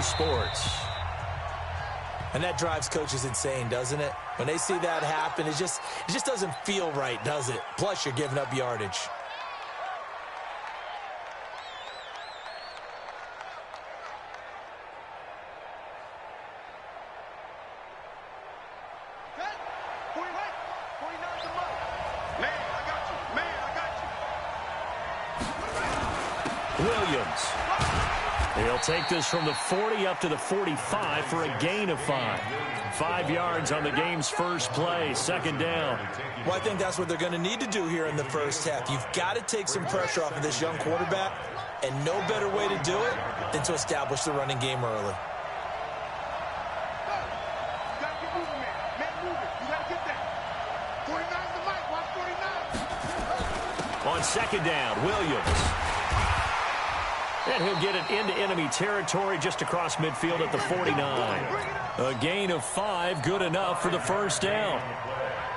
sports. And that drives coaches insane, doesn't it? When they see that happen, it just doesn't feel right, does it? Plus, you're giving up yardage. Williams. He'll take this from the 40 up to the 45 for a gain of 5. 5 yards on the game's first play, second down. Well, I think that's what they're going to need to do here in the first half. You've got to take some pressure off of this young quarterback, and no better way to do it than to establish the running game early. On second down, Williams. And he'll get it into enemy territory just across midfield at the 49. A gain of 5, good enough for the first down.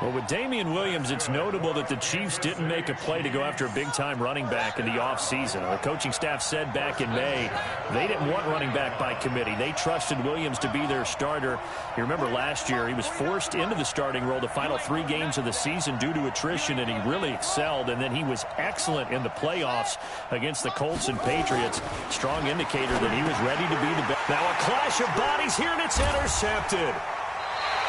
Well, with Damian Williams, it's notable that the Chiefs didn't make a play to go after a big-time running back in the offseason. The coaching staff said back in May they didn't want running back by committee. They trusted Williams to be their starter. You remember last year he was forced into the starting role the final 3 games of the season due to attrition, and he really excelled. And then he was excellent in the playoffs against the Colts and Patriots. Strong indicator that he was ready to be the best. Now a clash of bodies here, and it's intercepted.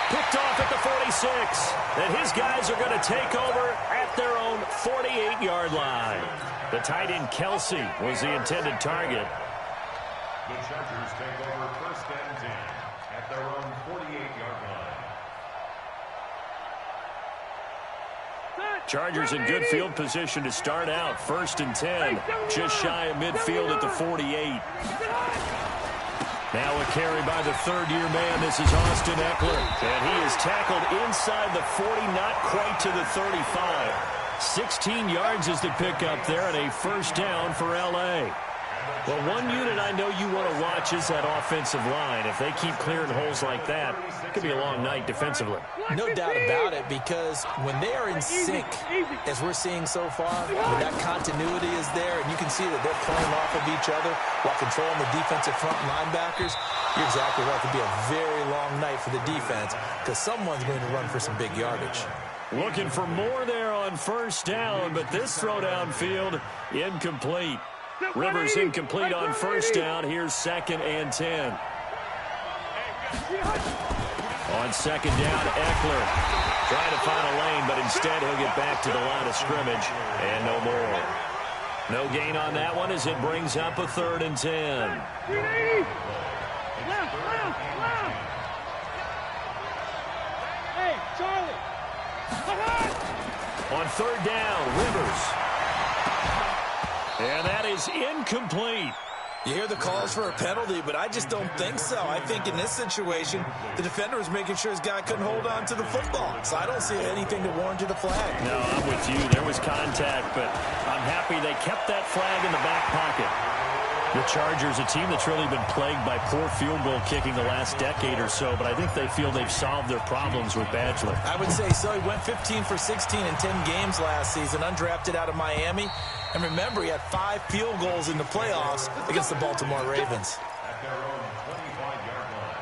Picked off at the 46, and his guys are going to take over at their own 48-yard line. The tight end Kelsey was the intended target. The Chargers take over first and 10 at their own 48-yard line. Chargers in good field position to start out. First and 10, just shy of midfield at the 48. Now a carry by the third-year man. This is Austin Eckler. And he is tackled inside the 40, not quite to the 35. 16 yards is the pickup there, and a first down for L.A. Well, one unit I know you want to watch is that offensive line. If they keep clearing holes like that, it could be a long night defensively. No doubt about it, because when they are in sync, as we're seeing so far, when that continuity is there, and you can see that they're playing off of each other while controlling the defensive front linebackers, you're exactly right. It could be a very long night for the defense, because someone's going to run for some big yardage. Looking for more there on first down, but this throw downfield incomplete. Rivers incomplete on first down. Here's second and 10. On second down, Eckler trying to find a lane, but instead he'll get back to the line of scrimmage and no more. No gain on that one as it brings up a third and 10. Hey, Charlie. On third down, Rivers. And that is incomplete. You hear the calls for a penalty, but I just don't think so. I think in this situation, the defender was making sure his guy couldn't hold on to the football. So I don't see anything to warrant a flag. No, I'm with you. There was contact, but I'm happy they kept that flag in the back pocket. The Chargers, a team that's really been plagued by poor field goal kicking the last decade or so, but I think they feel they've solved their problems with Badgley. I would say so. He went 15 for 16 in 10 games last season, undrafted out of Miami. And remember, he had 5 field goals in the playoffs against the Baltimore Ravens. At their own 25-yard line.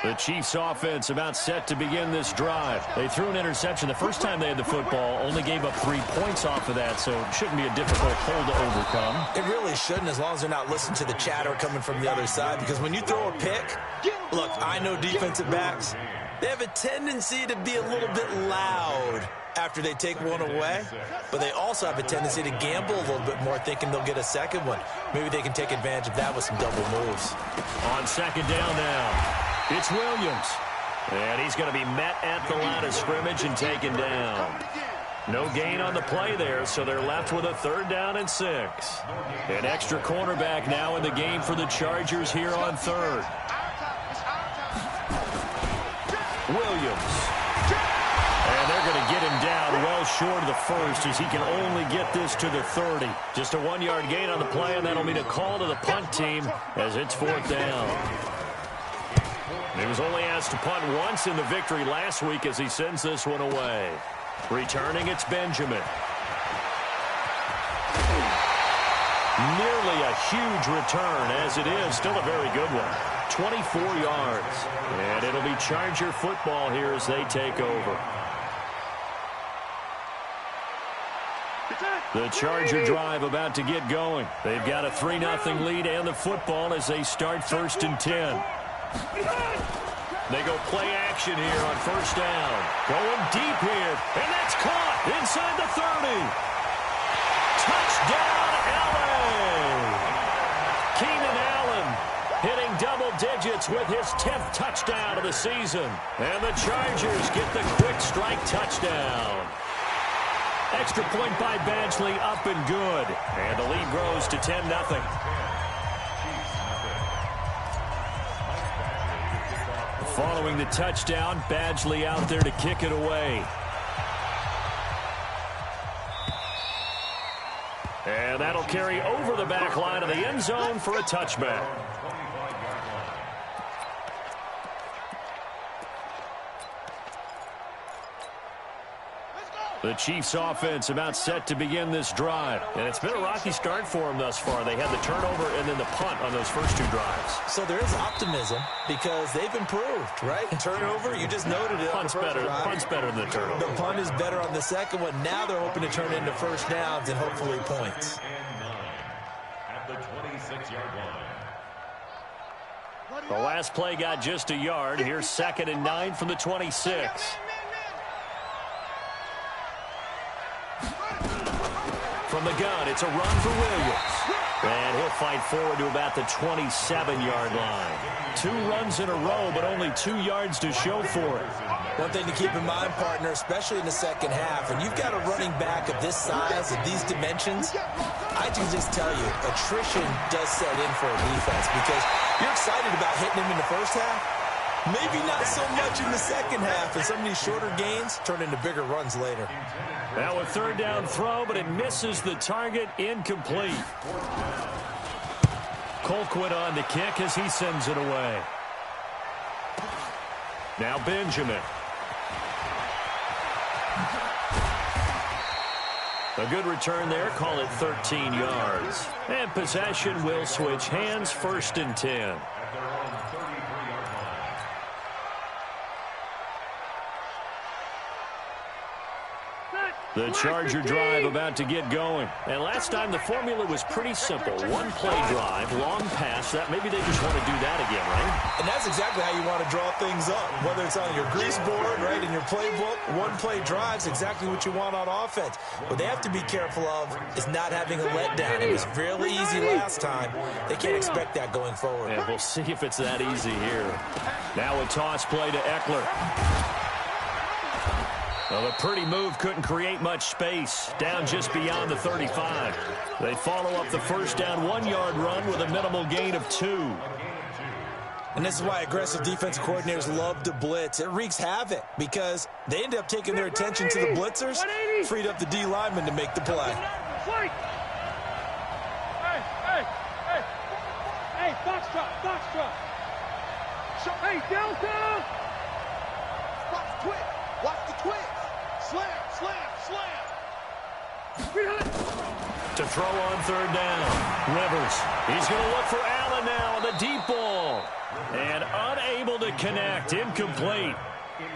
The Chiefs offense about set to begin this drive. They threw an interception the first time they had the football, only gave up 3 points off of that, so it shouldn't be a difficult hole to overcome. It really shouldn't, as long as they're not listening to the chatter coming from the other side, because when you throw a pick, look, I know defensive backs, they have a tendency to be a little bit loud after they take one away, but they also have a tendency to gamble a little bit more, thinking they'll get a second one. Maybe they can take advantage of that with some double moves. On second down now. It's Williams, and he's going to be met at the line of scrimmage and taken down. No gain on the play there, so they're left with a third down and 6. An extra cornerback now in the game for the Chargers here on third. Williams. And they're going to get him down well short of the first, as he can only get this to the 30. Just a 1-yard gain on the play, and that'll mean a call to the punt team as it's 4th down. He was only has to punt once in the victory last week as he sends this one away. Returning, it's Benjamin. Nearly a huge return, as it is still a very good one. 24 yards. And it'll be Charger football here as they take over. The Charger drive about to get going. They've got a 3-0 lead and the football as they start 1st and 10. They go play action here on 1st down. Going deep here, and that's caught inside the 30. Touchdown, LA! Keenan Allen hitting double digits with his 10th touchdown of the season. And the Chargers get the quick strike touchdown. Extra point by Badgley, up and good. And the lead grows to 10-0. Following the touchdown, Badgley out there to kick it away. And that'll carry over the back line of the end zone for a touchback. The Chiefs offense about set to begin this drive. And it's been a rocky start for them thus far. They had the turnover and then the punt on those first 2 drives. So there is optimism because they've improved, right? Turnover, you just noted it. Punt's better than the turnover. The punt is better on the second one. Now they're hoping to turn into first downs and hopefully points. At the 26-yard line. The last play got just a yard. Here's 2nd and 9 from the 26. From the gun, it's a run for Williams. And he'll fight forward to about the 27-yard line. 2 runs in a row, but only 2 yards to show for it. One thing to keep in mind, partner, especially in the second half, when you've got a running back of this size, of these dimensions, I can just tell you, attrition does set in for a defense because you're excited about hitting him in the first half. Maybe not so much in the second half, and some of these shorter gains turn into bigger runs later. Now a 3rd down throw, but it misses the target, incomplete. Colquitt on the kick as he sends it away. Now Benjamin. A good return there, call it 13 yards. And possession will switch hands, 1st and 10. The Charger drive about to get going. And last time the formula was pretty simple. 1 play drive, long pass. That maybe they just want to do that again, right? And that's exactly how you want to draw things up. Whether it's on your grease board, right, in your playbook, 1 play drive is exactly what you want on offense. What they have to be careful of is not having a letdown. It was really easy last time. They can't expect that going forward. And we'll see if it's that easy here. Now a toss play to Eckler. Well, a pretty move couldn't create much space. Down just beyond the 35. They follow up the 1st down 1-yard run with a minimal gain of 2. And this is why aggressive defensive coordinators love to blitz. It wreaks havoc because they end up taking their attention to the blitzers, freed up the D lineman to make the play. Hey, foxtrot. Hey, Delta! Watch the twist. Watch the twist. Slam. To throw on 3rd down. Rivers. He's going to look for Allen now on the deep ball. And unable to connect. Incomplete.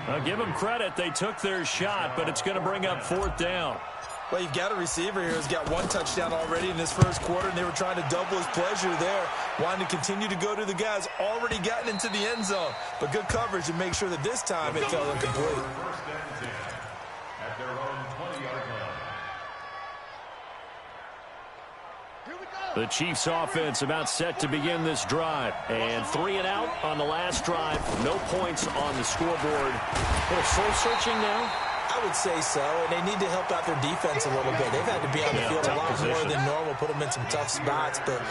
I'll give them credit. They took their shot, but it's going to bring up 4th down. Well, you've got a receiver here who's got 1 touchdown already in this first quarter, and they were trying to double his pleasure there, wanting to continue to go to the guys already gotten into the end zone. But good coverage to make sure that this time it fell incomplete. At their own 20-yard line. The Chiefs offense about set to begin this drive. And 3 and out on the last drive. No points on the scoreboard. A little soul-searching now? I would say so, and they need to help out their defense a little bit. They've had to be on the field a lot more than normal, put them in some tough spots. But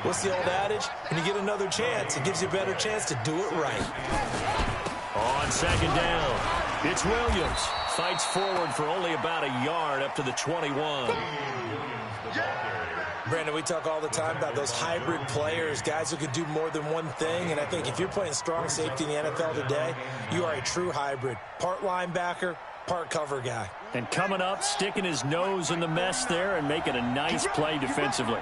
what's the old adage? When you get another chance, it gives you a better chance to do it right. On 2nd down, it's Williams. Fights forward for only about a yard up to the 21. Williams, the ball carrier, Brandon, we talk all the time about those hybrid players, guys who can do more than one thing. And I think if you're playing strong safety in the NFL today, you are a true hybrid. Part linebacker, part cover guy. And coming up, sticking his nose in the mess there and making a nice play defensively.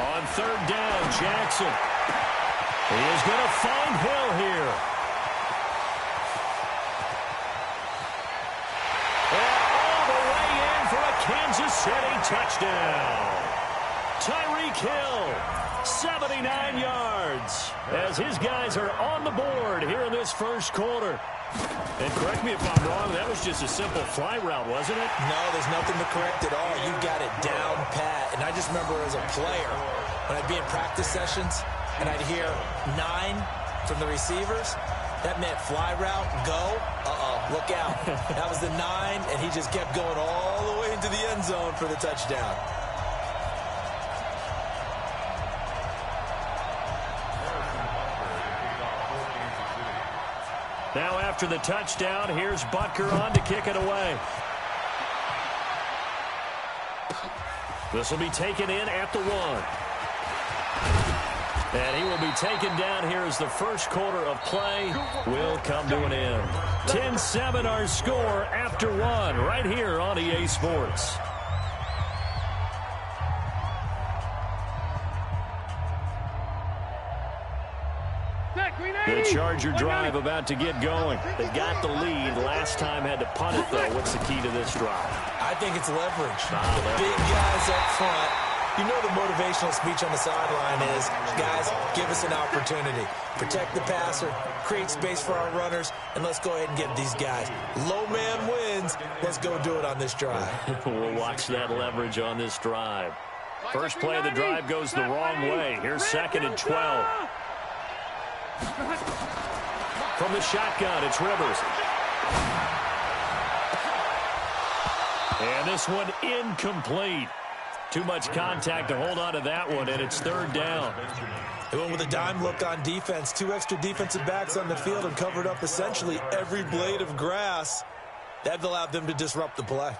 On third down, Jackson. He is going to find Hill here. And all the way in for a Kansas City touchdown. Tyreek Hill, 79 yards, as his guys are on the board here in this first quarter. And correct me if I'm wrong, that was just a simple fly route, wasn't it? No, there's nothing to correct at all. You got it down pat. And I just remember as a player, when I'd be in practice sessions and I'd hear 9 from the receivers, that meant fly route, go, look out. That was the 9, and he just kept going all the way into the end zone for the touchdown. Now after the touchdown, here's Butker on to kick it away. This will be taken in at the 1. And he will be taken down here as the first quarter of play will come to an end. 10-7 our score after 1 right here on EA Sports. The Charger drive about to get going. They got the lead. Last time had to punt it, though. What's the key to this drive? I think it's leverage. The big guys up front. You know the motivational speech on the sideline is, guys, give us an opportunity. Protect the passer, create space for our runners, and let's go ahead and get these guys. Low man wins. Let's go do it on this drive. We'll watch that leverage on this drive. First play of the drive goes the wrong way. Here's 2nd and 12. From the shotgun, it's Rivers. And this one incomplete. Too much contact to hold on to that one, and it's 3rd down. They went with a dime look on defense. 2 extra defensive backs on the field and covered up essentially every blade of grass. That allowed them to disrupt the play.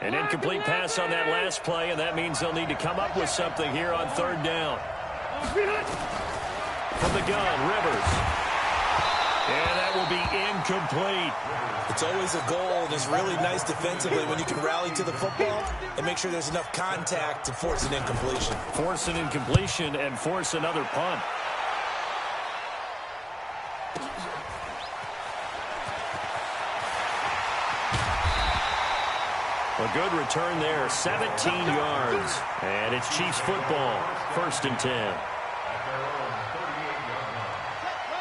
An incomplete pass on that last play, and that means they'll need to come up with something here on 3rd down. From the gun, Rivers. And that will be incomplete. It's always a goal, and it's really nice defensively when you can rally to the football and make sure there's enough contact to force an incompletion. Force an incompletion and force another punt. A good return there, 17 yards. And it's Chiefs football, 1st and 10.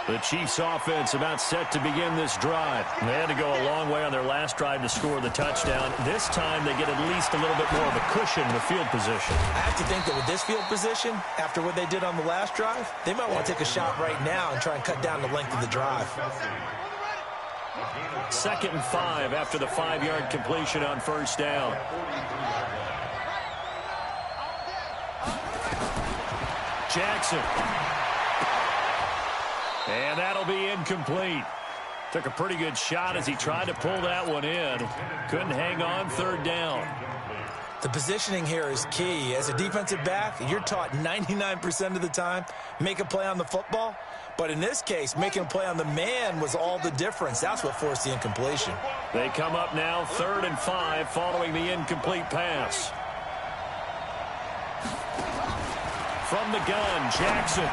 The Chiefs offense about set to begin this drive. They had to go a long way on their last drive to score the touchdown. This time they get at least a little bit more of a cushion with field position. I have to think that with this field position, after what they did on the last drive, they might want to take a shot right now and try and cut down the length of the drive. 2nd and 5 after the 5-yard completion on 1st down. Jackson. And that'll be incomplete. Took a pretty good shot as he tried to pull that one in. Couldn't hang on 3rd down. The positioning here is key. As a defensive back, you're taught 99% of the time, make a play on the football. But in this case, making a play on the man was all the difference. That's what forced the incompletion. They come up now 3rd and 5 following the incomplete pass. From the gun, Jackson.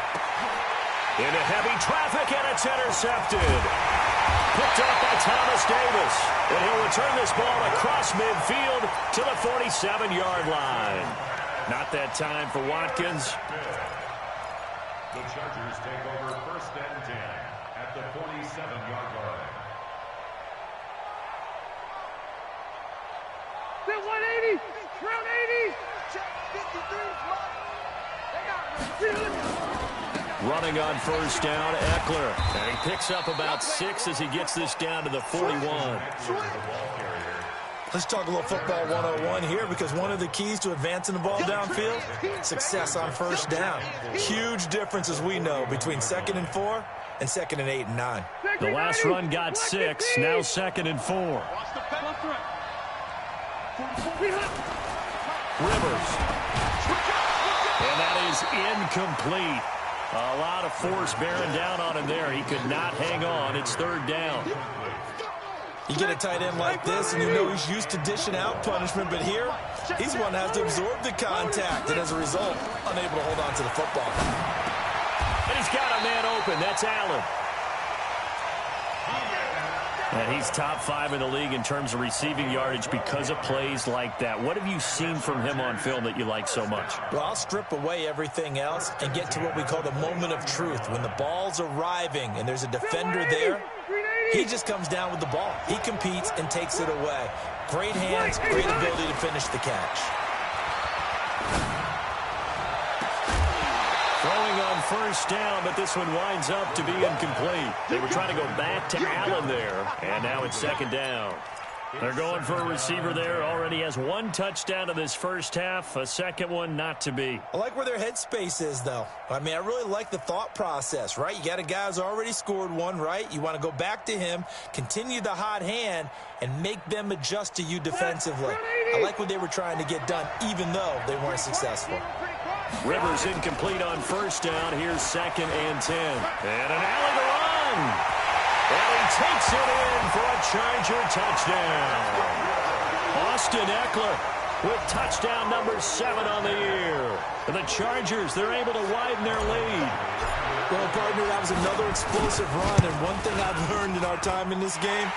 Into heavy traffic, and it's intercepted. Picked up by Thomas Davis. And he'll return this ball across midfield to the 47-yard line. Not that time for Watkins. The Chargers take over 1st and 10 at the 47-yard line. They're 180. Round 80. Check 53. Running on 1st down, Eckler. And he picks up about 6 as he gets this down to the 41. Let's talk a little football 101 here, because one of the keys to advancing the ball downfield, success on 1st down. Huge difference, as we know, between 2nd and 4 and 2nd and 8 and 9. The last run got 6, now 2nd and 4. Rivers. And that is incomplete. A lot of force bearing down on him there. He could not hang on. It's 3rd down. You get a tight end like this, and you know he's used to dishing out punishment, but here, he's one that has to absorb the contact, and as a result, unable to hold on to the football. And he's got a man open. That's Allen. And he's top 5 in the league in terms of receiving yardage because of plays like that. What have you seen from him on film that you like so much? Well, I'll strip away everything else and get to what we call the moment of truth. When the ball's arriving and there's a defender there, he just comes down with the ball. He competes and takes it away. Great hands, great ability to finish the catch. Throwing on 1st down, but this one winds up to be incomplete. They were trying to go back to Allen there, and now it's 2nd down. They're going for a receiver there. Already has 1 touchdown in this first half, a 2nd one not to be. I like where their headspace is, though. I mean, I really like the thought process, right? You got a guy who's already scored 1, right? You want to go back to him, continue the hot hand, and make them adjust to you defensively. I like what they were trying to get done, even though they weren't successful. Rivers incomplete on 1st down. Here's 2nd and 10. And an alley to run. And he takes it in for a Charger touchdown. Austin Eckler with touchdown number 7 on the year. And the Chargers, they're able to widen their lead. Well, partner, that was another explosive run. And one thing I've learned in our time in this game,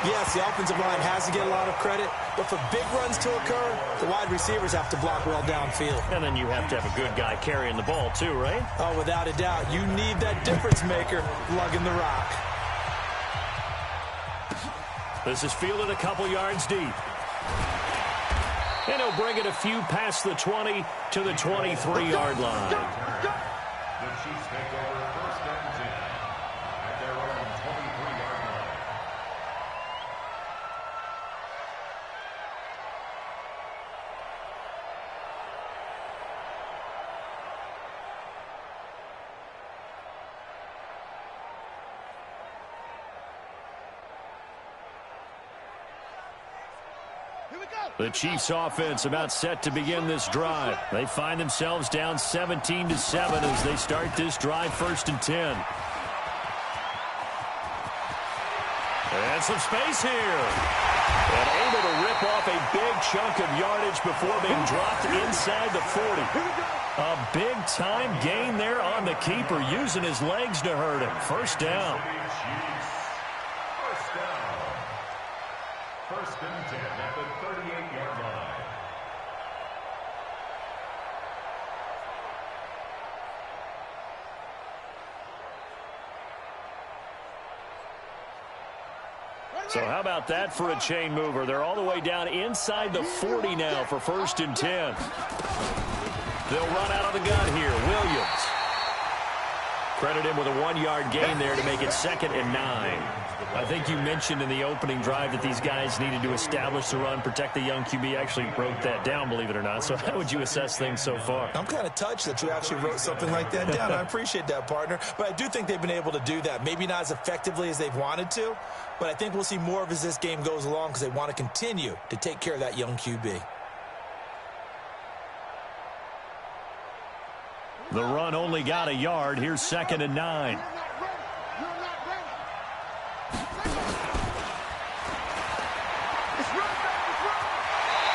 yes, the offensive line has to get a lot of credit, but for big runs to occur, the wide receivers have to block well downfield. And then you have to have a good guy carrying the ball too, right? Oh, without a doubt. You need that difference maker lugging the rock. This is fielded a couple yards deep. And he'll bring it a few past the 20 to the 23-yard line. The Chiefs take over 1st and 10 at their own 23-yard line. The Chiefs offense about set to begin this drive. They find themselves down 17-7 as they start this drive 1st and 10. And some space here. And able to rip off a big chunk of yardage before being dropped inside the 40. A big-time gain there on the keeper, using his legs to hurt him. 1st down. First down. 1st and 10 at the 38-yard line. So how about that for a chain mover? They're all the way down inside the 40 now for 1st and 10. They'll run out of the gun here. Williams. Credit him with a 1-yard gain there to make it 2nd and 9. I think you mentioned in the opening drive that these guys needed to establish the run, protect the young QB. Actually wrote that down, believe it or not. So how would you assess things so far? I'm kind of touched that you actually wrote something like that down. I appreciate that, partner. But I do think they've been able to do that. Maybe not as effectively as they've wanted to, but I think we'll see more of as this game goes along because they want to continue to take care of that young QB. The run only got a yard. Here's 2nd and 9.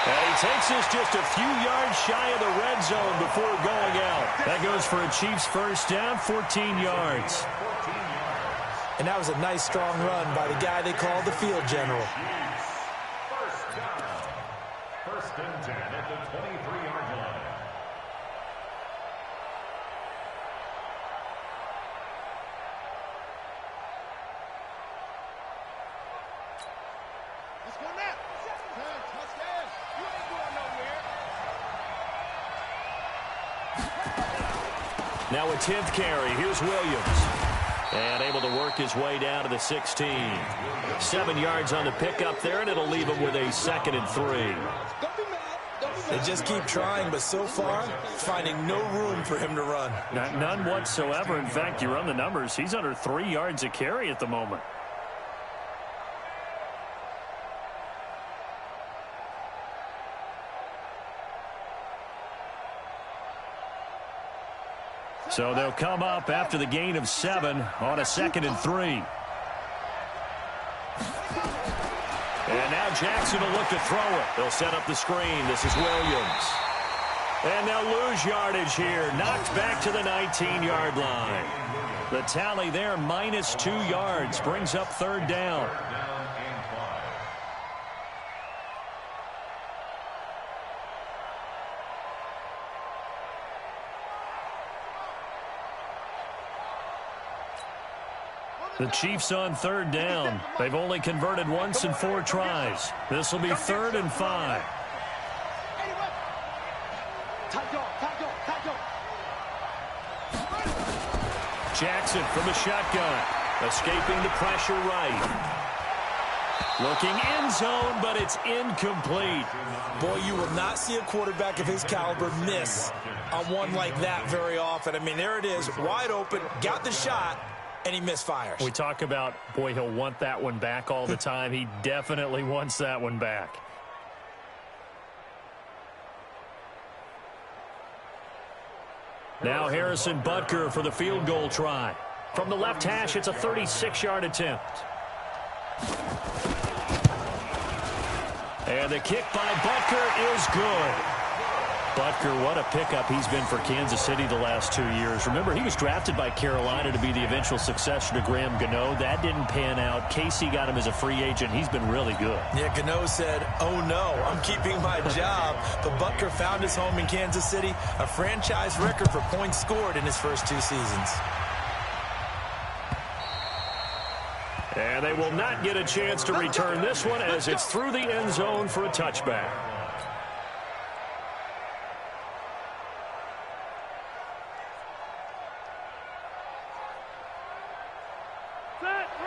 And he takes us just a few yards shy of the red zone before going out. That goes for a Chiefs 1st down, 14 yards. And that was a nice, strong run by the guy they call the field general. 1st down. 1st and 10 at the 23-yard line. Let's go now. Touchdown. You ain't going nowhere. Now a 10th carry. Here's Williams. And able to work his way down to the 16. 7 yards on the pickup there, and it'll leave him with a 2nd and 3. Don't be mad. Don't be They just keep trying, but so far, finding no room for him to run. None whatsoever. In fact, you run the numbers. He's under 3 yards a carry at the moment. So they'll come up after the gain of 7 on a 2nd and 3. And now Jackson will look to throw it. They'll set up the screen. This is Williams. And they'll lose yardage here. Knocked back to the 19-yard line. The tally there, -2 yards. Brings up 3rd down. The Chiefs on 3rd down. They've only converted once in 4 tries. This will be 3rd and 5. Jackson from the shotgun. Escaping the pressure right. Looking end zone, but it's incomplete. Boy, you will not see a quarterback of his caliber miss on one like that very often. I mean, there it is, wide open, got the shot, and he misfires. We talk about, boy, he'll want that one back all the time. He definitely wants that one back. Now Harrison Butker for the field goal try. From the left hash, it's a 36-yard attempt. And the kick by Butker is good. Butker, what a pickup he's been for Kansas City the last 2 years. Remember, he was drafted by Carolina to be the eventual successor to Graham Gano. That didn't pan out. Casey got him as a free agent. He's been really good. Yeah, Gano said, oh no, I'm keeping my job. But Butker found his home in Kansas City, a franchise record for points scored in his first 2 seasons. And they will not get a chance to return this one as it's through the end zone for a touchback.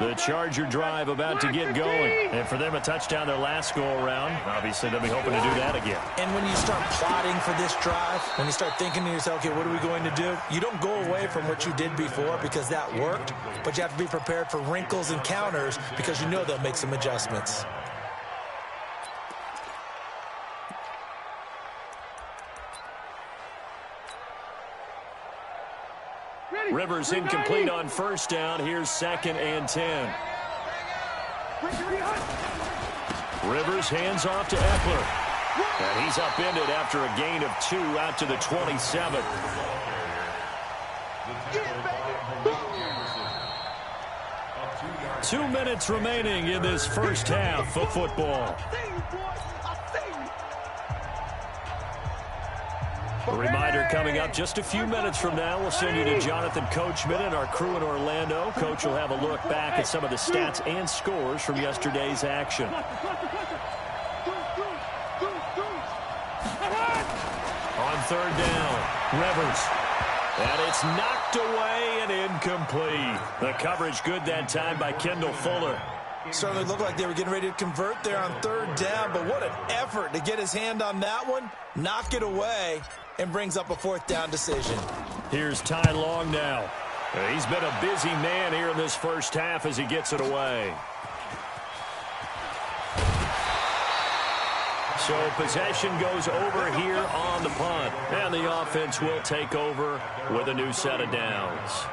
The Charger drive about to get going. And for them, a touchdown their last go-around. Obviously, they'll be hoping to do that again. And when you start plotting for this drive, when you start thinking to yourself, okay, what are we going to do? You don't go away from what you did before because that worked, but you have to be prepared for wrinkles and counters because you know they'll make some adjustments. Rivers incomplete on first down. Here's 2nd and 10. Rivers hands off to Eckler. And he's upended after a gain of 2 out to the 27. Two minutes remaining in this first half of football. A reminder coming up just a few minutes from now. We'll send you to Jonathan Coachman and our crew in Orlando. Coach will have a look back at some of the stats and scores from yesterday's action. On 3rd down, Rivers. And it's knocked away and incomplete. The coverage good that time by Kendall Fuller. Certainly looked like they were getting ready to convert there on 3rd down, but what an effort to get his hand on that one, knock it away, and brings up a 4th down decision. Here's Ty Long now. He's been a busy man here in this first half as he gets it away. So possession goes over here on the punt, and the offense will take over with a new set of downs.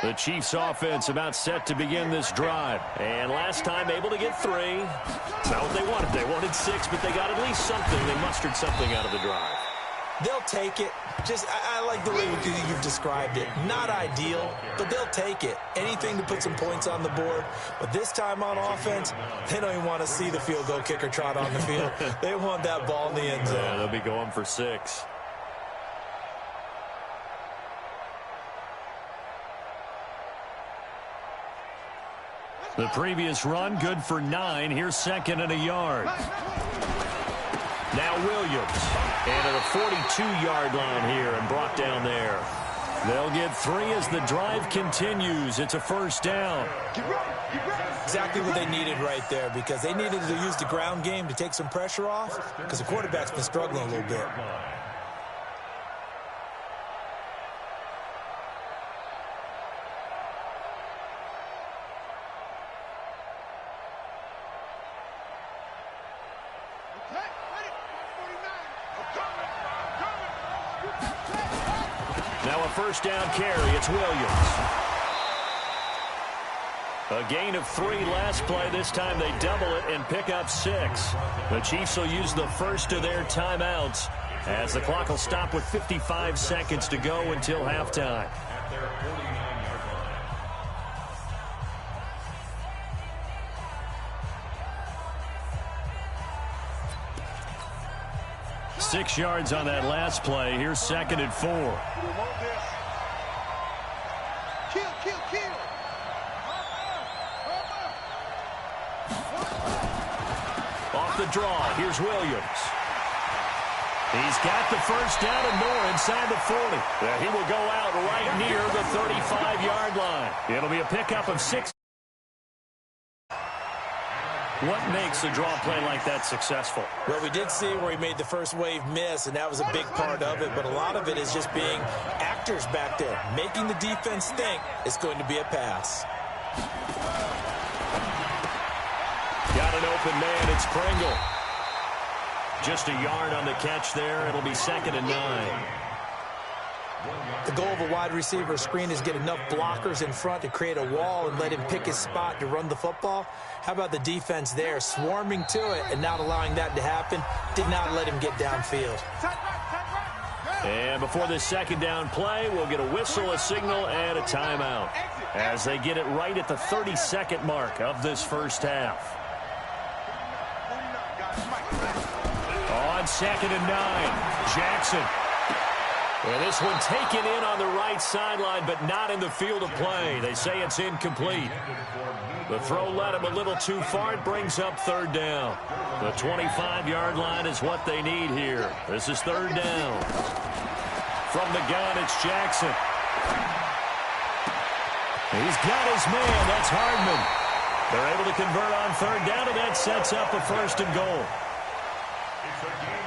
The Chiefs offense about set to begin this drive. And last time able to get 3. Not what they wanted. They wanted 6, but they got at least something. They mustered something out of the drive. They'll take it. I like the way you've described it. Not ideal, but they'll take it. Anything to put some points on the board. But this time on offense, they don't even want to see the field goal kicker trot on the field. They want that ball in the end zone. Yeah, they'll be going for 6. The previous run, good for 9. Here's second and a yard. Now Williams. And at the 42-yard line here and brought down there. They'll get 3 as the drive continues. It's a first down. Exactly what they needed right there, because they needed to use the ground game to take some pressure off, because the quarterback's been struggling a little bit. Now a first down carry. It's Williams. A gain of 3 last play. This time they double it and pick up 6. The Chiefs will use the first of their timeouts as the clock will stop with 55 seconds to go until halftime. At their 49-yard line. 6 yards on that last play. Here's second and 4. Kill. Off the draw, here's Williams. He's got the first down and more inside the 40. He will go out right near the 35-yard line. It'll be a pickup of 6. What makes a draw play like that successful? Well, we did see where he made the first wave miss, and that was a big part of it. But a lot of it is just being actors back there, making the defense think it's going to be a pass. Got an open man. It's Pringle. Just a yard on the catch there. It'll be second and 9. The goal of a wide receiver screen is get enough blockers in front to create a wall and let him pick his spot to run the football. How about the defense there, swarming to it and not allowing that to happen? Did not let him get downfield. And before this second down play, we'll get a whistle, a signal, and a timeout as they get it right at the 30-second mark of this first half. On second and 9, Jackson. And this one taken in on the right sideline, but not in the field of play. They say it's incomplete. The throw led him a little too far. It brings up third down. The 25-yard line is what they need here. This is third down. From the gun, it's Jackson. He's got his man. That's Hardman. They're able to convert on third down, and that sets up a first and goal.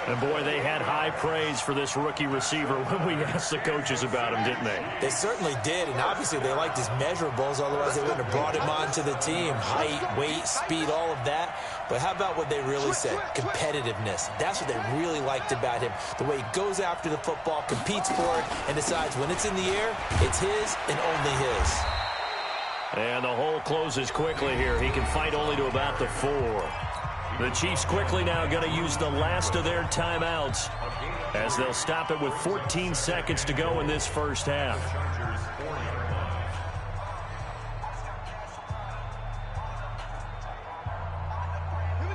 And, boy, they had high praise for this rookie receiver when we asked the coaches about him, didn't they? They certainly did, and obviously they liked his measurables, otherwise they wouldn't have brought him onto the team. Height, weight, speed, all of that. But how about what they really said? Competitiveness. That's what they really liked about him. The way he goes after the football, competes for it, and decides when it's in the air, it's his and only his. And the hole closes quickly here. He can fight only to about the 4. The Chiefs quickly now going to use the last of their timeouts as they'll stop it with 14 seconds to go in this first half.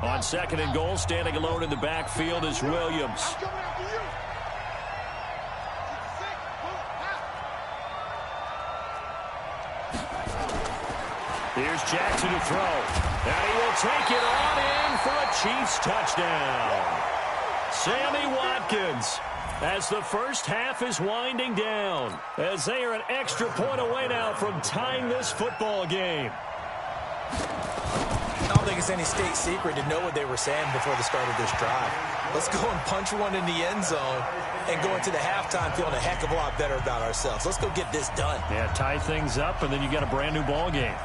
On second and goal, standing alone in the backfield is Williams. Here's Jackson to throw. And he will take it on in for a Chiefs touchdown. Sammy Watkins, as the first half is winding down, as they are an extra point away now from tying this football game. I don't think it's any state secret to know what they were saying before the start of this drive. Let's go and punch one in the end zone and go into the halftime feeling a heck of a lot better about ourselves. Let's go get this done. Yeah, tie things up, and then you got a brand new ball game.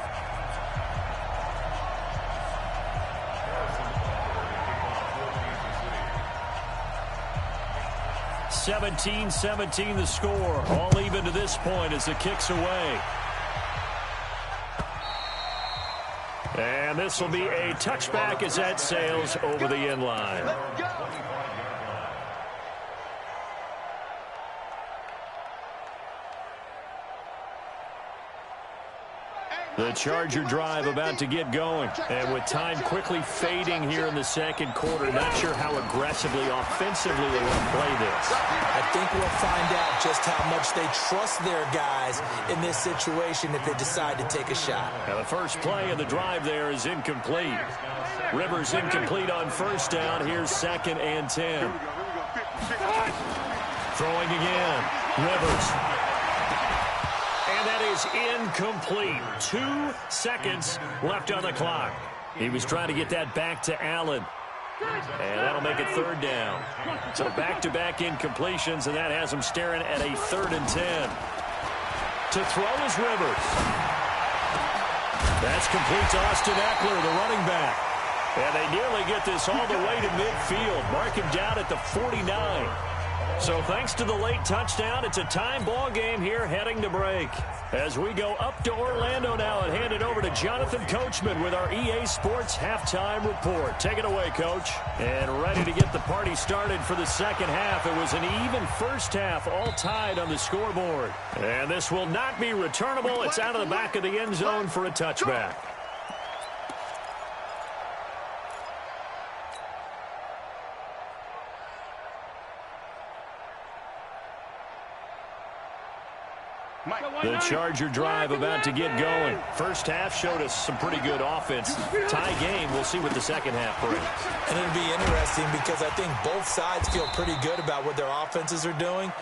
17-17 the score. All even to this point as the kick's away. And this will be a touchback as that sails over the end line. The Charger drive about to get going. And with time quickly fading here in the second quarter, not sure how aggressively, offensively they want to play this. I think we'll find out just how much they trust their guys in this situation if they decide to take a shot. Now the first play of the drive there is incomplete. Rivers incomplete on first down. Here's 2nd and 10. Throwing again. Rivers. And that is incomplete. 2 seconds left on the clock. He was trying to get that back to Allen. And that'll make it 3rd down. So back-to-back incompletions, and that has him staring at a 3rd and 10. To throw is Rivers. That's complete to Austin Eckler, the running back. And they nearly get this all the way to midfield. Mark him down at the 49. So thanks to the late touchdown, it's a time ball game here heading to break. As we go up to Orlando now and hand it over to Jonathan Coachman with our EA Sports Halftime Report. Take it away, Coach. And ready to get the party started for the second half. It was an even first half, all tied on the scoreboard. And this will not be returnable. It's out of the back of the end zone for a touchback. The Charger drive about to get going. First half showed us some pretty good offense. Tie game. We'll see what the second half brings. And it'll be interesting because I think both sides feel pretty good about what their offenses are doing.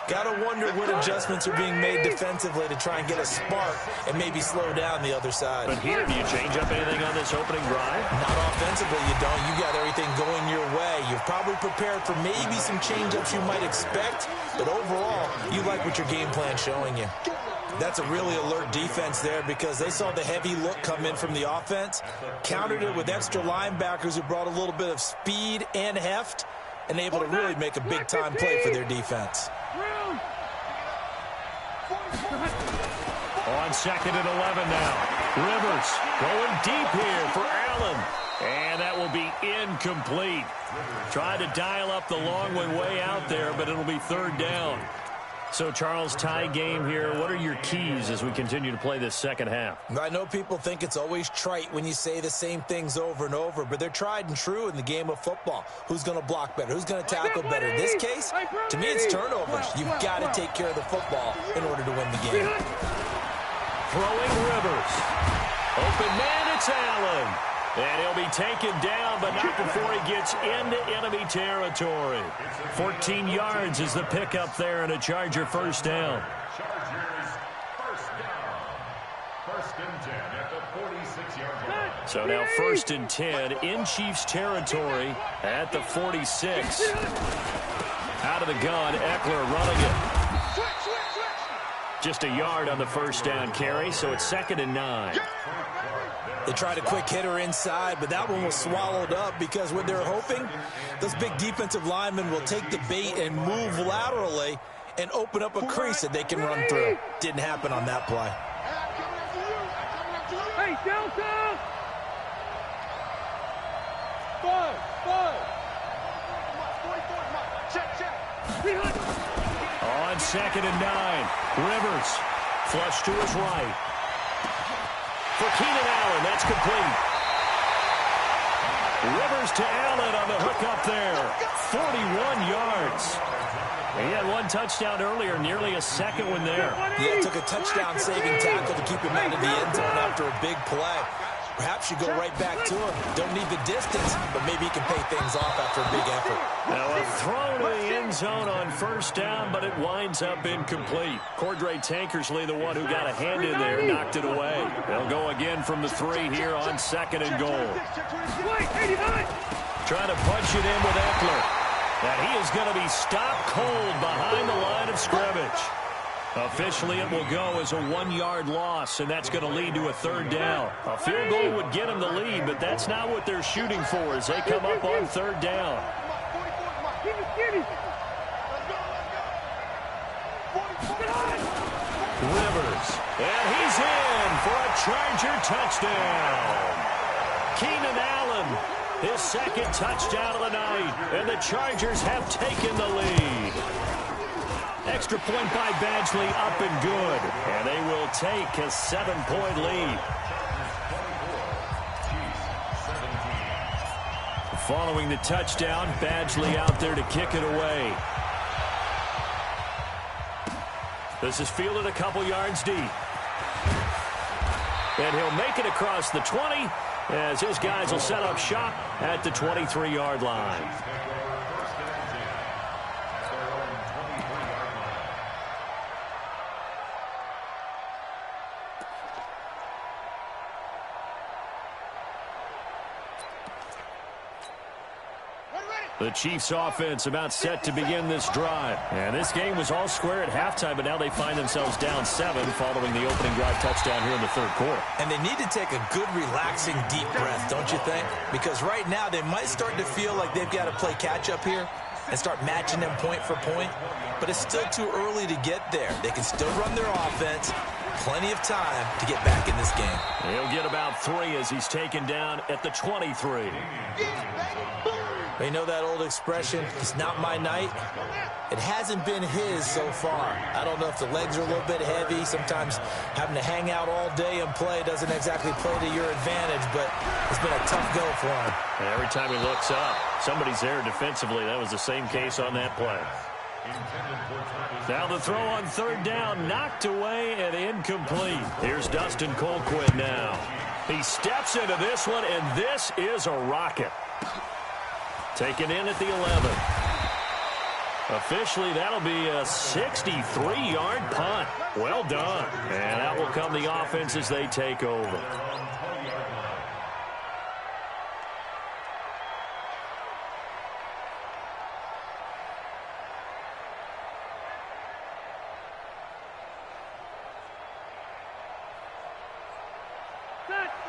Got to wonder what adjustments are being made defensively to try and get a spark and maybe slow down the other side. But here, do you change up anything on this opening drive? Not offensively, you don't. You got everything going your way. You've probably prepared for maybe some change-ups you might expect, but overall, you like what your game plan's showing you. That's a really alert defense there because they saw the heavy look come in from the offense, countered it with extra linebackers who brought a little bit of speed and heft, and able to really make a big-time play for their defense. On 2nd and 11 now. Rivers going deep here for Allen. And that will be incomplete. Tried to dial up the long one way out there, but it'll be 3rd down. So, Charles, tie game here. What are your keys as we continue to play this second half? I know people think it's always trite when you say the same things over and over, but they're tried and true in the game of football. Who's going to block better? Who's going to tackle better? In this case, to me, it's turnovers. You've got to take care of the football in order to win the game. Throwing Rivers. Open man, it's Allen. And he'll be taken down, but not before he gets into enemy territory. 14 yards is the pickup there, and a Charger first down. Chargers first down. 1st and 10 at the 46-yard line. So now 1st and 10 in Chiefs territory at the 46. Out of the gun, Eckler running it. Just a yard on the first down carry, so it's 2nd and 9. They tried a quick hitter inside, but that one was swallowed up because what they're hoping, those big defensive linemen will take the bait and move laterally and open up a crease that they can run through. Didn't happen on that play. Hey, Delta! On 2nd and 9, Rivers flush to his right. For Keenan Allen, that's complete. Rivers to Allen on the hook up there. 41 yards. He had one touchdown earlier, nearly a second one there. Yeah, took a touchdown-saving tackle to keep him out of the end zone after a big play. Perhaps you go right back to him. Don't need the distance, but maybe he can pay things off after a big effort. Now a throw to the end zone on first down, but it winds up incomplete. Cordray Tankersley, the one who got a hand in there, knocked it away. They'll go again from the 3 here on 2nd and goal. Trying to punch it in with Eckler. And he is going to be stopped cold behind the line of scrimmage. Officially, it will go as a 1-yard loss, and that's going to lead to a 3rd down. A field goal would get them the lead, but that's not what they're shooting for as they come up on 3rd down. Rivers, and he's in for a Charger touchdown. Keenan Allen, his 2nd touchdown of the night, and the Chargers have taken the lead. Extra point by Badgley, up and good. And they will take a 7-point lead. Following the touchdown, Badgley out there to kick it away. This is fielded a couple yards deep. And he'll make it across the 20 as his guys will set up shop at the 23-yard line. The Chiefs offense about set to begin this drive. And this game was all square at halftime, but now they find themselves down 7 following the opening drive touchdown here in the third quarter. And they need to take a good, relaxing, deep breath, don't you think? Because right now they might start to feel like they've got to play catch-up here and start matching them point for point. But it's still too early to get there. They can still run their offense. Plenty of time to get back in this game. He'll get about 3 as he's taken down at the 23. You know that old expression, it's not my night? It hasn't been his so far. I don't know if the legs are a little bit heavy. Sometimes having to hang out all day and play doesn't exactly play to your advantage, but it's been a tough go for him. And every time he looks up, somebody's there defensively. That was the same case on that play. Now the throw on third down, knocked away and incomplete. Here's Dustin Colquitt now. He steps into this one, and this is a rocket. Taken in at the 11. Officially, that'll be a 63-yard punt. Well done. And that will come the offense as they take over.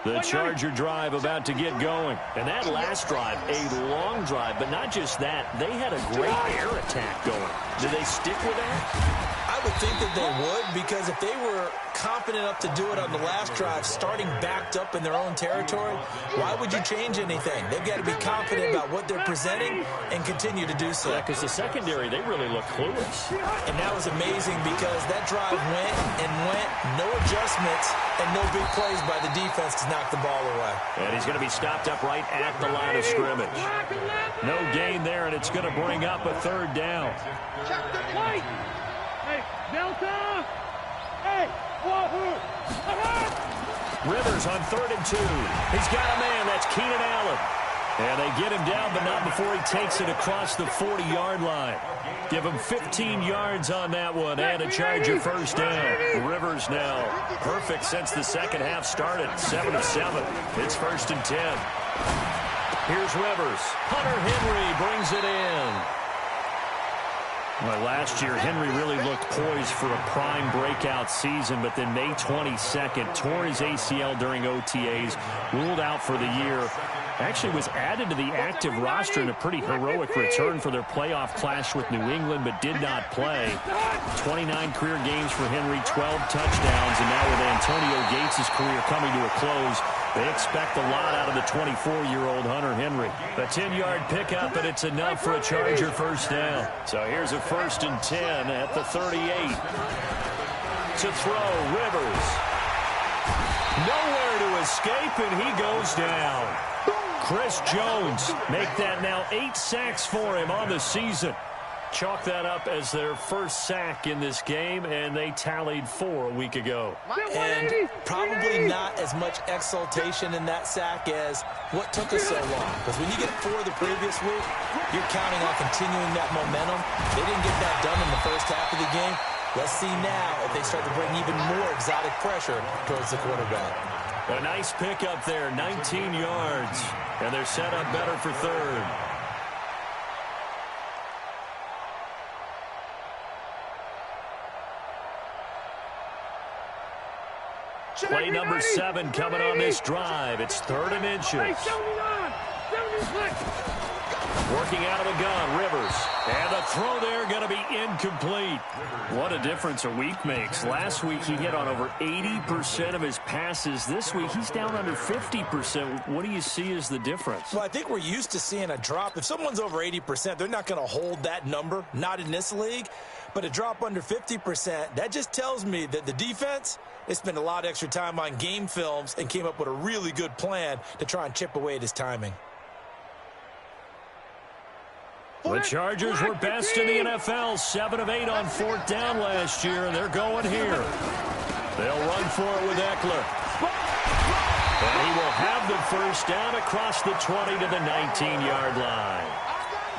The Charger drive about to get going. And that last drive, a long drive, but not just that. They had a great air attack going. Did they stick with that? I would think that they would, because if they were confident enough to do it on the last drive, starting backed up in their own territory, why would you change anything? They've got to be confident about what they're presenting and continue to do so. Yeah, because the secondary, they really look clueless. And that was amazing because that drive went and went, no adjustments, and no big plays by the defense to knock the ball away. And he's going to be stopped up right at the line of scrimmage. No gain there, and it's going to bring up a third down. Hey, Delta! Hey, Wahoo! Rivers on 3rd and 2. He's got a man. That's Keenan Allen. And they get him down, but not before he takes it across the 40-yard line. Give him 15 yards on that one and a Charger first down. Rivers now perfect since the second half started. 7 of 7. It's 1st and 10. Here's Rivers. Hunter Henry brings it in. Well, last year, Henry really looked poised for a prime breakout season, but then May 22nd, tore his ACL during OTAs, ruled out for the year. Actually was added to the active roster in a pretty heroic return for their playoff clash with New England, but did not play. 29 career games for Henry, 12 touchdowns, and now with Antonio Gates' career coming to a close, they expect a lot out of the 24-year-old Hunter Henry. A 10-yard pickup, and it's enough for a Charger first down. So here's a 1st and 10 at the 38. To throw, Rivers. Nowhere to escape, and he goes down. Chris Jones make that now 8 sacks for him on the season. Chalk that up as their first sack in this game, and they tallied 4 a week ago. And probably not as much exultation in that sack as what took us so long. Because when you get 4 the previous week, you're counting on continuing that momentum. They didn't get that done in the first half of the game. Let's see now if they start to bring even more exotic pressure towards the quarterback. A nice pickup there, 19 yards. And they're set up better for 3rd. Play number 7 coming on this drive. It's 3rd and inches. Working out of the gun, Rivers. And the throw there going to be incomplete. What a difference a week makes. Last week he hit on over 80% of his passes. This week he's down under 50%. What do you see as the difference? Well, I think we're used to seeing a drop. If someone's over 80%, they're not going to hold that number. Not in this league. But a drop under 50%, that just tells me that the defense, they spent a lot of extra time on game films and came up with a really good plan to try and chip away at his timing. The Chargers were best in the NFL, 7 of 8 on 4th down last year, and they're going here. They'll run for it with Eckler. And he will have the first down across the 20 to the 19-yard line.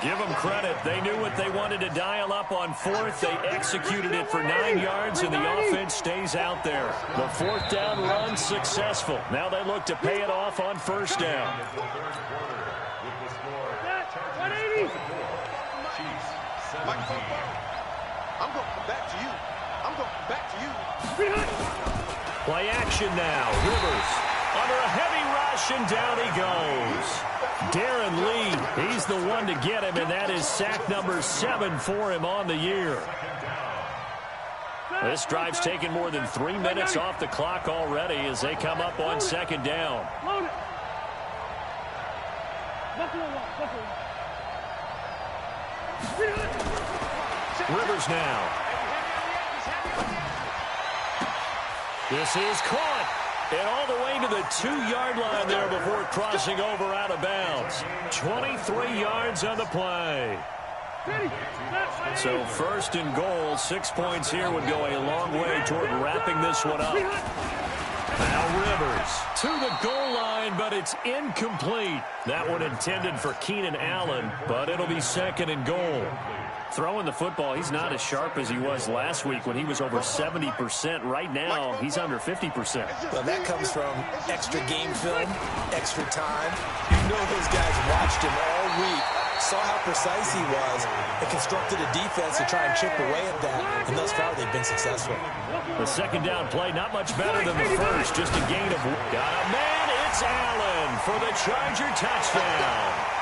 Give them credit. They knew what they wanted to dial up on 4th. They executed it for 9 yards, and the offense stays out there. The 4th down run successful. Now they look to pay it off on 1st down. I'm going to come back to you. I'm going to come back to you. Play action now. Rivers under a heavy rush, and down he goes. Darren Lee, he's the one to get him, and that is sack number 7 for him on the year. This drive's taken more than 3 minutes off the clock already as they come up on 2nd down. Rivers now. This is caught. And all the way to the 2-yard line there before crossing over out of bounds. 23 yards on the play. So 1st and goal, 6 points here would go a long way toward wrapping this one up. Now Rivers to the goal line, but it's incomplete. That one intended for Keenan Allen, but it'll be 2nd and goal. Throwing the football, he's not as sharp as he was last week when he was over 70%. Right now, he's under 50%. Well, that comes from extra game film, extra time. You know those guys watched him all week, saw how precise he was, and constructed a defense to try and chip away at that. And thus far, they've been successful. The 2nd down play, not much better than the first. Just a gain of... Got a man, it's Allen for the Charger touchdown.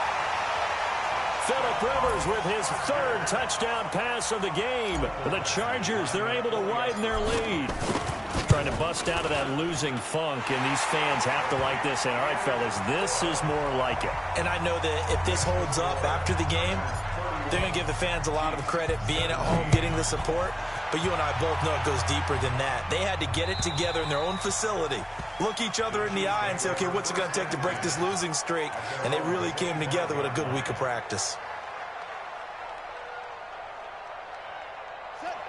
Phillip Rivers with his 3rd touchdown pass of the game. The Chargers, they're able to widen their lead. Trying to bust out of that losing funk, and these fans have to like this. And all right, fellas, this is more like it. And I know that if this holds up after the game, they're going to give the fans a lot of credit being at home, getting the support. But you and I both know it goes deeper than that. They had to get it together in their own facility, look each other in the eye and say, okay, what's it going to take to break this losing streak? And they really came together with a good week of practice.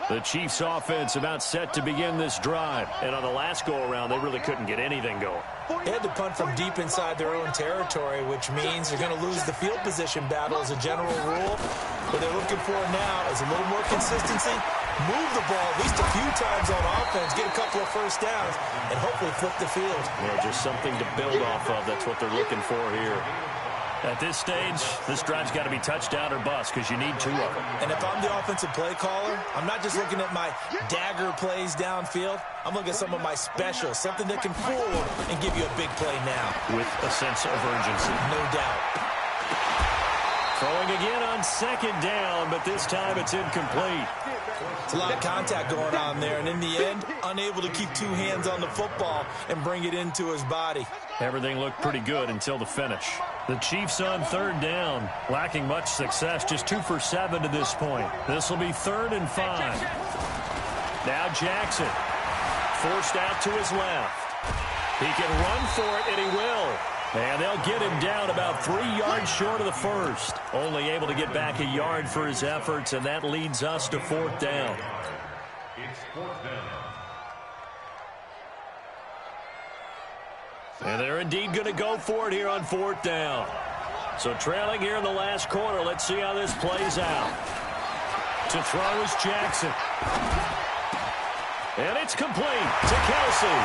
The Chiefs offense about set to begin this drive. And on the last go-around, they really couldn't get anything going. They had to punt from deep inside their own territory, which means they're going to lose the field position battle as a general rule. What they're looking for now is a little more consistency, move the ball at least a few times on offense, get a couple of 1st downs, and hopefully flip the field. Yeah, just something to build off of. That's what they're looking for here. At this stage, this drive's got to be touchdown or bust because you need 2 of them. And if I'm the offensive play caller, I'm not just looking at my dagger plays downfield. I'm looking at some of my specials, something that can fool them and give you a big play now. With a sense of urgency. No doubt. Throwing again on 2nd down, but this time it's incomplete. It's a lot of contact going on there, and in the end, unable to keep 2 hands on the football and bring it into his body. Everything looked pretty good until the finish. The Chiefs on 3rd down, lacking much success, just 2 for 7 to this point. This will be 3rd and 5. Now Jackson, forced out to his left. He can run for it, and he will. And they'll get him down about 3 yards short of the first. Only able to get back a yard for his efforts, and that leads us to 4th down. It's 4th down. And they're indeed going to go for it here on 4th down. So trailing here in the last quarter, let's see how this plays out. To throw is Jackson. And it's complete to Kelsey.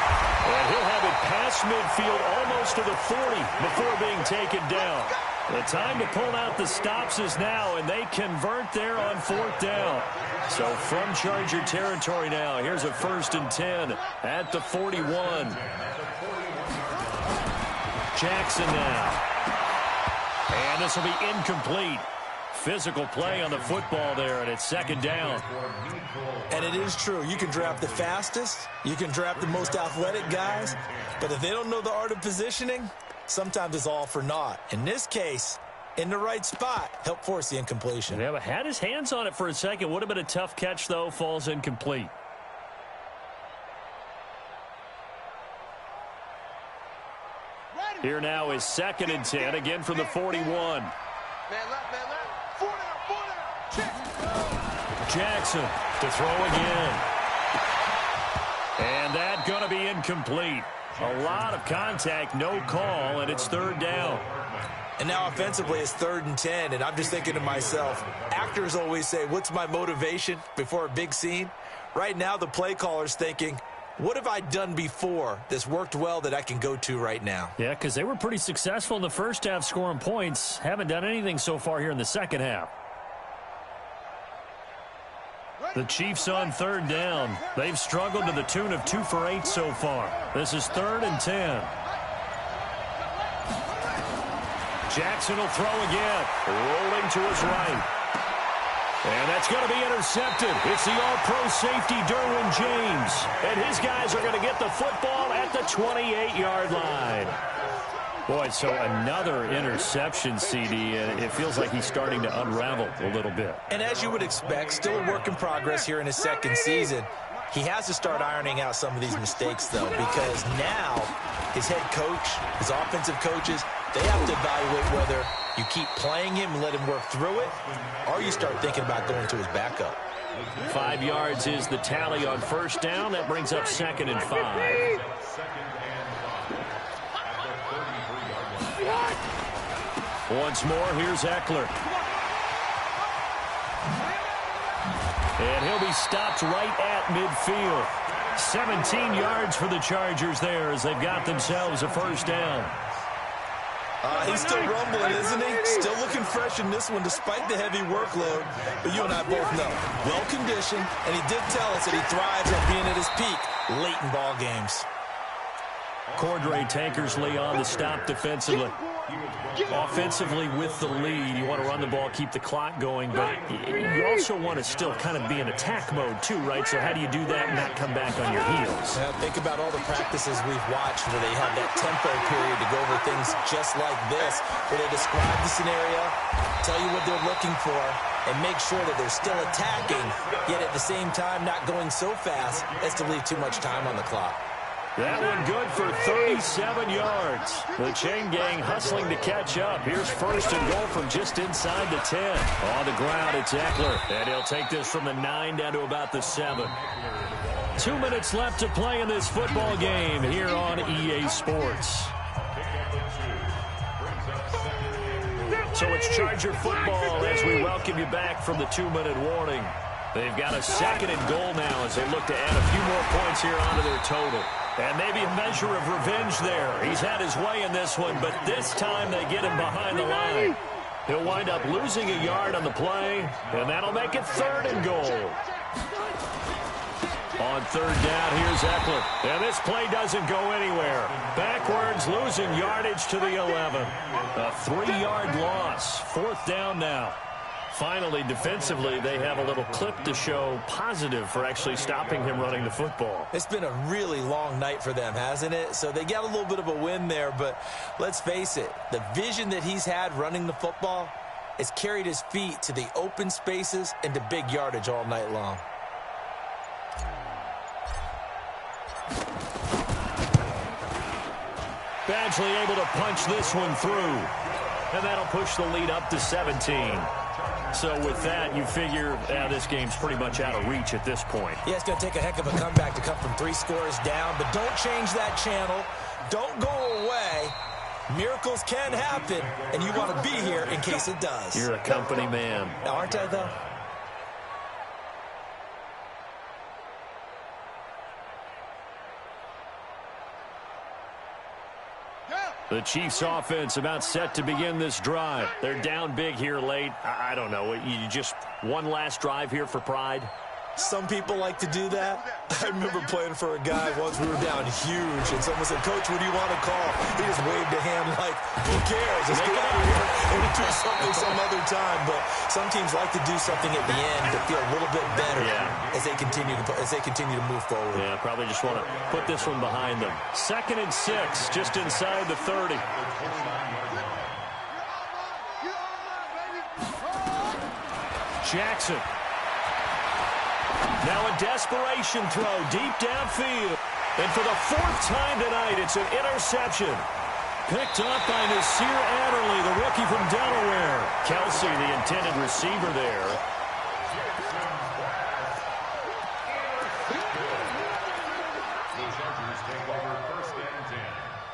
And he'll have it past midfield almost to the 40 before being taken down. The time to pull out the stops is now, and they convert there on 4th down. So from Charger territory now, here's a 1st and 10 at the 41. Jackson now. And this will be incomplete. Physical play on the football there, and it's 2nd down. And it is true. You can draft the fastest. You can draft the most athletic guys. But if they don't know the art of positioning, sometimes it's all for naught. In this case, in the right spot. Help force the incompletion. Yeah, but had his hands on it for a second. Would have been a tough catch, though. Falls incomplete. Here now is 2nd and 10, again from the 41. Man left. 4 down. Check. Jackson to throw again. And that going to be incomplete. A lot of contact, no call, and it's 3rd down. And now offensively it's 3rd and 10, and I'm just thinking to myself, actors always say, what's my motivation before a big scene? Right now the play caller's thinking, what have I done before that's worked well that I can go to right now? Yeah, because they were pretty successful in the first half scoring points. Haven't done anything so far here in the second half. The Chiefs on 3rd down. They've struggled to the tune of 2 for 8 so far. This is 3rd and 10. Jackson will throw again. Rolling to his right. And that's going to be intercepted. It's the all-pro safety, Derwin James. And his guys are going to get the football at the 28-yard line. Boy, so another interception, CD. It feels like he's starting to unravel a little bit. And as you would expect, still a work in progress here in his 2nd season. He has to start ironing out some of these mistakes, though, because now his head coach, his offensive coaches, they have to evaluate whether you keep playing him and let him work through it, or you start thinking about going to his backup. 5 yards is the tally on 1st down. That brings up 2nd and 5. Once more, here's Eckler. And he'll be stopped right at midfield. 17 yards for the Chargers there as they've got themselves a 1st down. He's still rumbling, isn't he? Still looking fresh in this one despite the heavy workload. But you and I both know, well-conditioned, and he did tell us that he thrives on being at his peak late in ball games. Cordray Tankersley on the stop defensively. Offensively with the lead, you want to run the ball, keep the clock going, but you also want to still kind of be in attack mode too, right? So how do you do that and not come back on your heels? Yeah, think about all the practices we've watched where they have that tempo period to go over things just like this, where they describe the scenario, tell you what they're looking for, and make sure that they're still attacking, yet at the same time not going so fast as to leave too much time on the clock. That one good for 37 yards. The chain gang hustling to catch up. Here's 1st and goal from just inside the 10. On the ground, it's Eckler. And he'll take this from the 9 down to about the 7. 2 minutes left to play in this football game here on EA Sports. So it's Charger football as we welcome you back from the 2-minute warning. They've got a 2nd and goal now as they look to add a few more points here onto their total. And maybe a measure of revenge there. He's had his way in this one, but this time they get him behind the line. He'll wind up losing a yard on the play, and that'll make it 3rd and goal. On 3rd down, here's Eckler. And this play doesn't go anywhere. Backwards, losing yardage to the 11. A 3-yard loss. 4th down now. Finally, defensively, they have a little clip to show positive for actually stopping him running the football. It's been a really long night for them, hasn't it? So they got a little bit of a win there, but let's face it, the vision that he's had running the football has carried his feet to the open spaces and to big yardage all night long. Badgley able to punch this one through, and that'll push the lead up to 17. So with that, you figure this game's pretty much out of reach at this point. Yeah, it's going to take a heck of a comeback to come from 3 scores down, but don't change that channel. Don't go away. Miracles can happen, and you want to be here in case it does. You're a company man. Aren't I, though? The Chiefs offense about set to begin this drive. They're down big here late. I don't know. You just one last drive here for pride? Some people like to do that. I remember playing for a guy once. We were down huge, and someone said, "Coach, what do you want to call?" He just waved a hand like, "Who cares? Let's get out of here and we'll do something some other time." But some teams like to do something at the end to feel a little bit better as they continue to move forward. Yeah, probably just want to put this one behind them. 2nd and 6, just inside the 30. Jackson. Now a desperation throw deep downfield. And for the fourth time tonight, it's an interception. Picked up by Nasir Adderley, the rookie from Delaware. Kelsey, the intended receiver there. The Chargers take over first and 10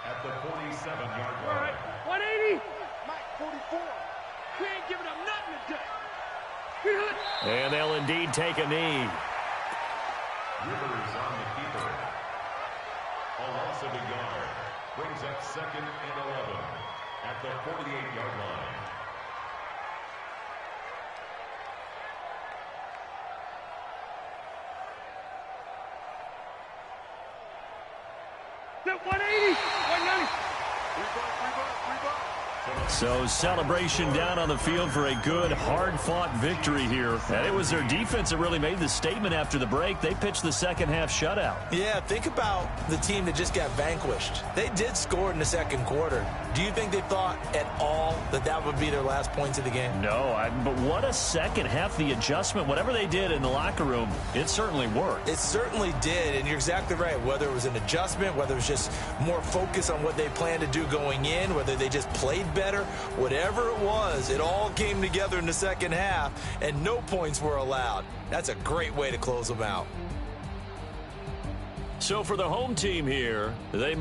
at the 47-yard line. All right, 180. Mike, 44. We ain't giving up nothing today. And they'll indeed take a knee. Rivers on the keeper. A loss of a yard. Brings up second and 11 at the 48-yard line. That 180. 190. So celebration down on the field for a good, hard-fought victory here. And it was their defense that really made the statement after the break. They pitched the second-half shutout. Yeah, think about the team that just got vanquished. They did score in the second quarter. Do you think they thought at all that that would be their last points of the game? No, but what a second half. The adjustment, whatever they did in the locker room, it certainly worked. It certainly did, and you're exactly right. Whether it was an adjustment, whether it was just more focus on what they planned to do going in, whether they just played better, whatever it was, it all came together in the second half, and no points were allowed. That's a great way to close them out. So for the home team here, they